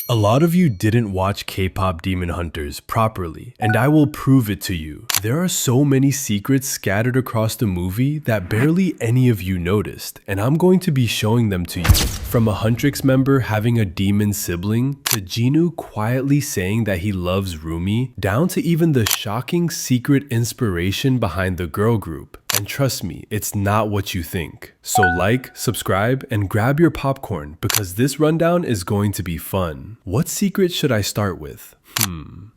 A lot of you didn't watch K-pop Demon Hunters properly, and I will prove it to you. There are so many secrets scattered across the movie that barely any of you noticed, and I'm going to be showing them to you. From a huntrix member having a demon sibling, to Jinu quietly saying that he loves Rumi, down to even the shocking secret inspiration behind the girl group. And trust me, it's not what you think. So like, subscribe, and grab your popcorn because this rundown is going to be fun. What secret should I start with?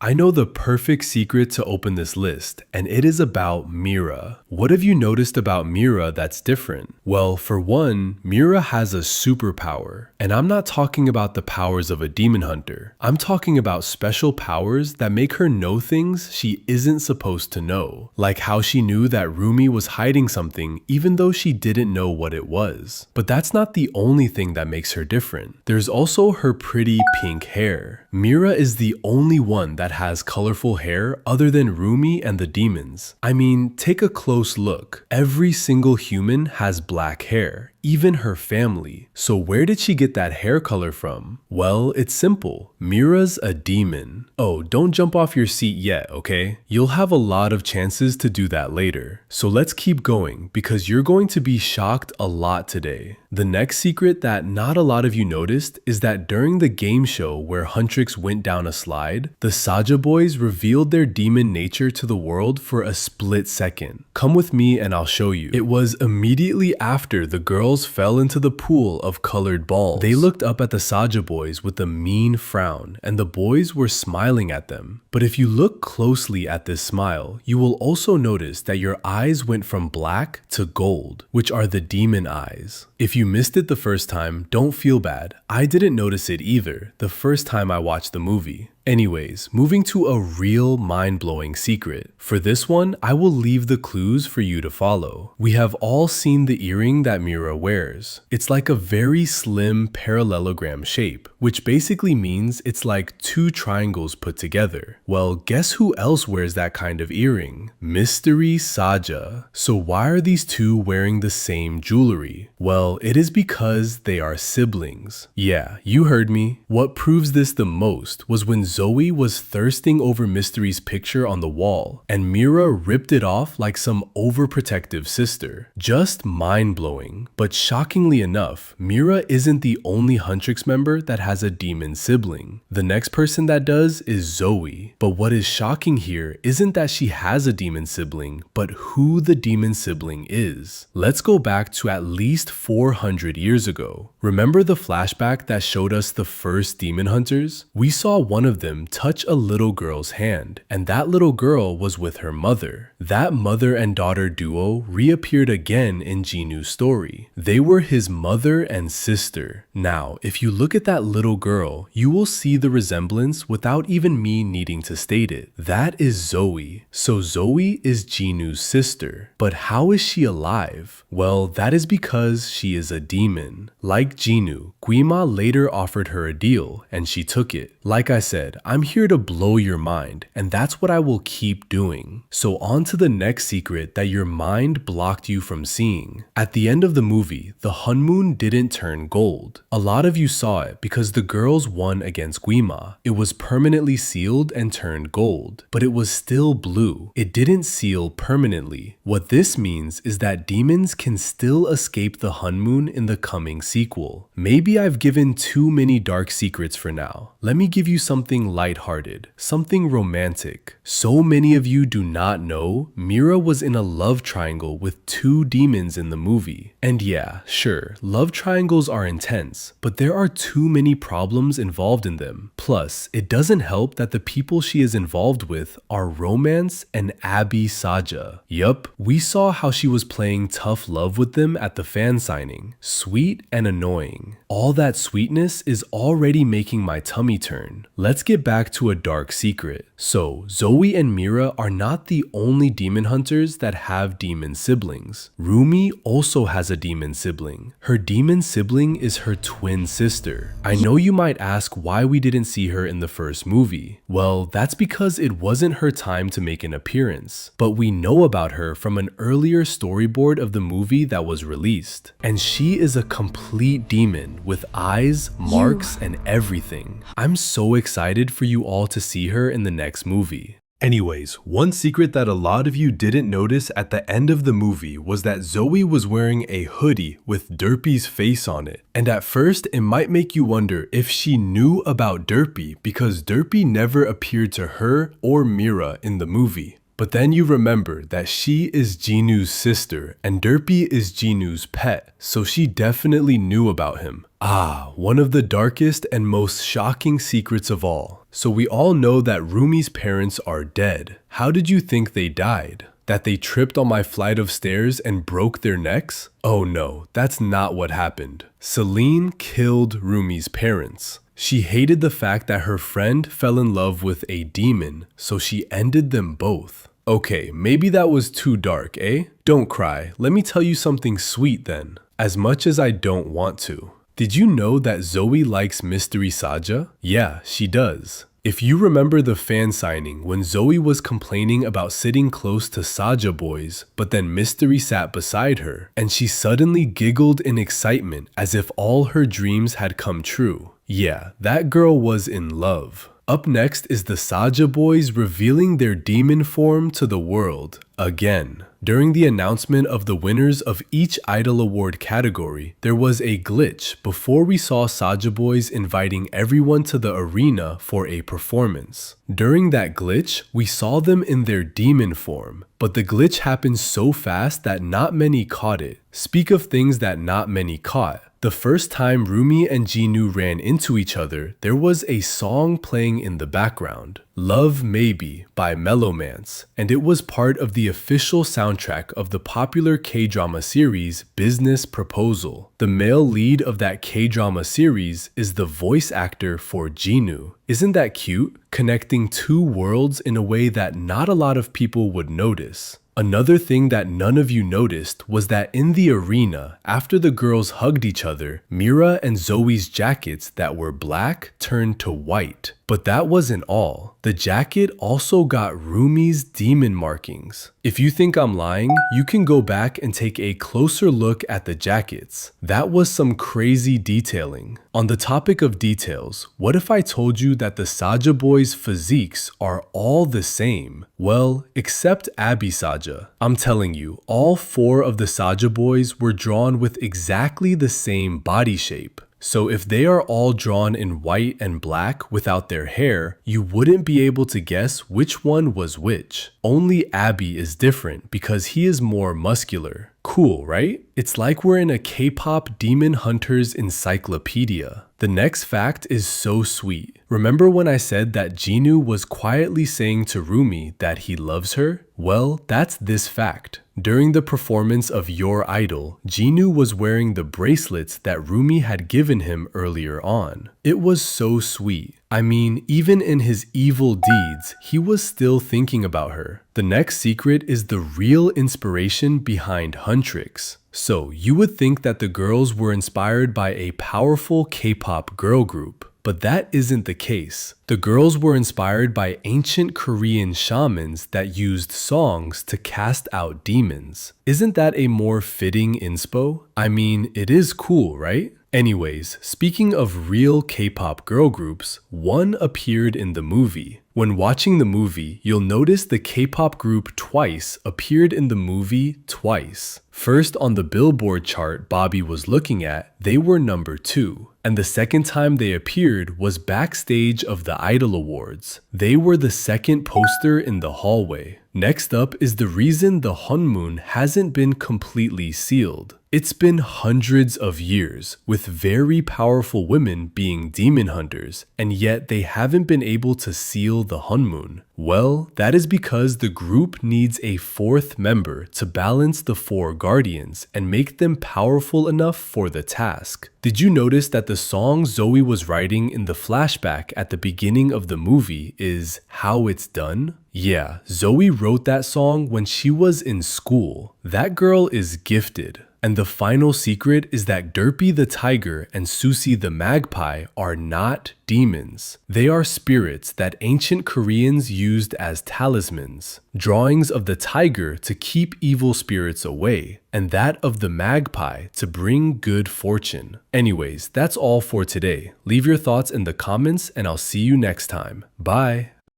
I know the perfect secret to open this list, and it is about Mira. What have you noticed about Mira that's different? Well, for one, Mira has a superpower. And I'm not talking about the powers of a demon hunter. I'm talking about special powers that make her know things she isn't supposed to know. Like how she knew that Rumi was hiding something even though she didn't know what it was. But that's not the only thing that makes her different. There's also her pretty pink hair. Mira is the only one that has colorful hair other than Rumi and the demons. I mean, take a close look. Every single human has black hair, even her family. So where did she get that hair color from? Well, it's simple. Mira's a demon. Oh, don't jump off your seat yet, okay? You'll have a lot of chances to do that later. So let's keep going because you're going to be shocked a lot today. The next secret that not a lot of you noticed is that during the game show where Huntrix went down a slide, the Saja boys revealed their demon nature to the world for a split second. Come with me and I'll show you. It was immediately after the girls fell into the pool of colored balls. They looked up at the Saja boys with a mean frown, and the boys were smiling at them. But if you look closely at this smile, you will also notice that your eyes went from black to gold, which are the demon eyes. If you missed it the first time, don't feel bad. I didn't notice it either the first time I watched the movie. Anyways, moving to a real mind-blowing secret. For this one, I will leave the clues for you to follow. We have all seen the earring that Mira wears. It's like a very slim parallelogram shape, which basically means it's like two triangles put together. Well, guess who else wears that kind of earring? Mystery Saja. So why are these two wearing the same jewelry? Well, it is because they are siblings. Yeah, you heard me. What proves this the most was when Zoe was thirsting over Mystery's picture on the wall, and Mira ripped it off like some overprotective sister. Just mind-blowing. But shockingly enough, Mira isn't the only Huntrix member that has a demon sibling. The next person that does is Zoe. But what is shocking here isn't that she has a demon sibling, but who the demon sibling is. Let's go back to at least 400 years ago. Remember the flashback that showed us the first demon hunters? We saw one of them touch a little girl's hand, and that little girl was with her mother. That mother and daughter duo reappeared again in Jinu's story. They were his mother and sister. Now, if you look at that little girl, you will see the resemblance without even me needing to state it. That is Zoe. So Zoe is Jinu's sister. But how is she alive? Well, that is because she is a demon. Like Jinu, Guima later offered her a deal, and she took it. Like I said, I'm here to blow your mind, and that's what I will keep doing. So on to the next secret that your mind blocked you from seeing. At the end of the movie, the Hunmoon didn't turn gold. A lot of you saw it because the girls won against Guima. It was permanently sealed and turned gold, but it was still blue. It didn't seal permanently. What this means is that demons can still escape the Hunmoon in the coming sequel. Maybe I've given too many dark secrets for now. Let me give you something lighthearted, something romantic. So many of you do not know Mira was in a love triangle with two demons in the movie. And yeah, sure, love triangles are intense, but there are too many problems involved in them. Plus, it doesn't help that the people she is involved with are Romance and Abby Saja. Yup, we saw how she was playing tough love with them at the fan signing. Sweet and annoying. All that sweetness is already making my tummy turn. Let's get back to a dark secret. So, Zoe and Mira are not the only demon hunters that have demon siblings. Rumi also has a demon sibling. Her demon sibling is her twin sister. I know you might ask why we didn't see see her in the first movie? Well, that's because it wasn't her time to make an appearance, but we know about her from an earlier storyboard of the movie that was released. And she is a complete demon with eyes, marks, and everything. I'm so excited for you all to see her in the next movie. Anyways, one secret that a lot of you didn't notice at the end of the movie was that Zoe was wearing a hoodie with Derpy's face on it. And at first, it might make you wonder if she knew about Derpy because Derpy never appeared to her or Mira in the movie. But then you remember that she is Jinu's sister and Derpy is Jinu's pet, so she definitely knew about him. Ah, one of the darkest and most shocking secrets of all. So we all know that Rumi's parents are dead. How did you think they died? That they tripped on my flight of stairs and broke their necks? Oh no, that's not what happened. Celine killed Rumi's parents. She hated the fact that her friend fell in love with a demon, so she ended them both. Okay, maybe that was too dark, eh? Don't cry. Let me tell you something sweet then. As much as I don't want to. Did you know that Zoe likes Mystery Saja? Yeah, she does. If you remember the fan signing when Zoe was complaining about sitting close to Saja boys, but then Mystery sat beside her, and she suddenly giggled in excitement as if all her dreams had come true. Yeah, that girl was in love. Up next is the Saja boys revealing their demon form to the world again. During the announcement of the winners of each Idol Award category, there was a glitch before we saw Saja boys inviting everyone to the arena for a performance. During that glitch, we saw them in their demon form, but the glitch happened so fast that not many caught it. Speak of things that not many caught. The first time Rumi and Jinu ran into each other, there was a song playing in the background, Love Maybe by Mellowmance, and it was part of the official soundtrack of the popular K-drama series Business Proposal. The male lead of that K-drama series is the voice actor for Jinu. Isn't that cute? Connecting two worlds in a way that not a lot of people would notice. Another thing that none of you noticed was that in the arena, after the girls hugged each other, Mira and Zoe's jackets that were black turned to white. But that wasn't all. The jacket also got Rumi's demon markings. If you think I'm lying, you can go back and take a closer look at the jackets. That was some crazy detailing. On the topic of details, what if I told you that the Saja boys' physiques are all the same? Well, except Abby Saja. I'm telling you, all four of the Saja boys were drawn with exactly the same body shape. So if they are all drawn in white and black without their hair, you wouldn't be able to guess which one was which. Only Abby is different because he is more muscular. Cool, right? It's like we're in a K-pop Demon Hunters encyclopedia. The next fact is so sweet. Remember when I said that Jinu was quietly saying to Rumi that he loves her? Well, that's this fact. During the performance of Your Idol, Jinu was wearing the bracelets that Rumi had given him earlier on. It was so sweet. I mean, even in his evil deeds, he was still thinking about her. The next secret is the real inspiration behind huntrix. So, you would think that the girls were inspired by a powerful K-pop girl group. But that isn't the case. The girls were inspired by ancient Korean shamans that used songs to cast out demons. Isn't that a more fitting inspo? I mean, it is cool, right? Anyways, speaking of real K-pop girl groups, one appeared in the movie. When watching the movie, you'll notice the K-pop group Twice appeared in the movie twice. First, on the Billboard chart Bobby was looking at, they were number 2. And the second time they appeared was backstage of the Idol Awards. They were the second poster in the hallway. Next up is the reason the honmun hasn't been completely sealed. It's been hundreds of years, with very powerful women being demon hunters, and yet they haven't been able to seal the honmun. Well, that is because the group needs a 4th member to balance the 4 guardians and make them powerful enough for the task. Did you notice that the song Zoe was writing in the flashback at the beginning of the movie is How It's Done? Yeah, Zoe wrote that song when she was in school. That girl is gifted. And the final secret is that Derpy the tiger and Susie the magpie are not demons. They are spirits that ancient Koreans used as talismans, drawings of the tiger to keep evil spirits away, and that of the magpie to bring good fortune. Anyways, that's all for today. Leave your thoughts in the comments and I'll see you next time. Bye!